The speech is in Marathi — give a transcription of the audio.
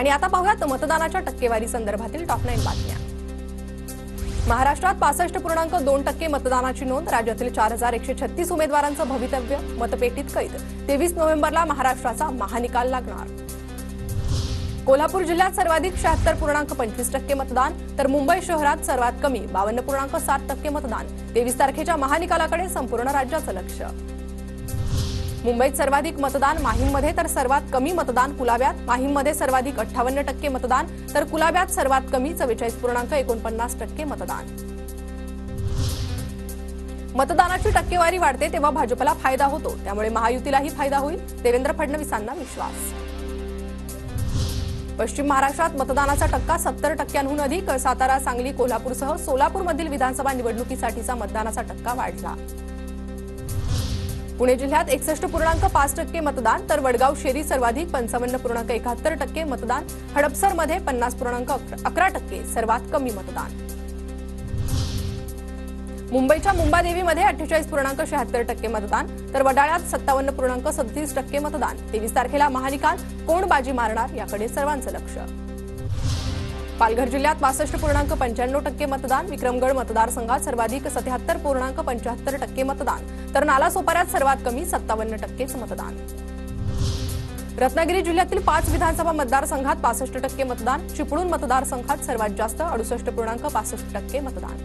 आणि आता पाहूयात मतदानाच्या टक्केवारी संदर्भातील टॉप 9 बातम्या। महाराष्ट्रात 65.2% मतदानाची नोंद। राज्यातील 4136 उमेदवारांचं भवितव्य मतपेटीत कैद। 23 नोव्हेंबरला महाराष्ट्राचा महानिकाल लागणार। कोल्हापूर जिल्ह्यात सर्वाधिक 76.25% मतदान, तर मुंबई शहरात सर्वात कमी 52.7% मतदान। 23 तारखेच्या महानिकालाकडे संपूर्ण राज्याचं लक्ष। मुंबईत सर्वाधिक मतदान माहीममध्ये, तर सर्वात कमी मतदान कुलाब्यात। माहीममध्ये सर्वाधिक 58% मतदान, तर कुलाब्यात सर्वात कमी 44.49% मतदान। मतदानाची टक्केवारी वाढते तेव्हा भाजपला फायदा होतो, त्यामुळे महायुतीलाही फायदा होईल, देवेंद्र फडणवीसांना विश्वास। पश्चिम महाराष्ट्रात मतदानाचा टक्का 70%हून अधिक। सातारा, सांगली, कोल्हापूरसह सोलापूरमधील विधानसभा निवडणुकीसाठीचा मतदानाचा टक्का वाढला। पुणे जिल्ह्यात 61.5% मतदान, तर वडगाव शेरी सर्वाधिक 55.71% मतदान। हडपसरमध्ये 50.11% सर्वात कमी मतदान। मुंबईच्या मुंबादेवीमध्ये 48.76% मतदान, तर वडाळ्यात 57.37% मतदान। 23 तारखेला महानिकाल, कोण बाजी मारणार याकडे सर्वांचं लक्ष। पालघर जिल्ह्यात 62.95% मतदान। विक्रमगड मतदारसंघात सर्वाधिक 77.75% मतदान, तर नालासोपाऱ्यात सर्वात कमी 57% मतदान। रत्नागिरी जिल्ह्यातील 5 विधानसभा मतदारसंघात 65% मतदान। चिपळूण मतदारसंघात सर्वात जास्त 68.65% मतदान।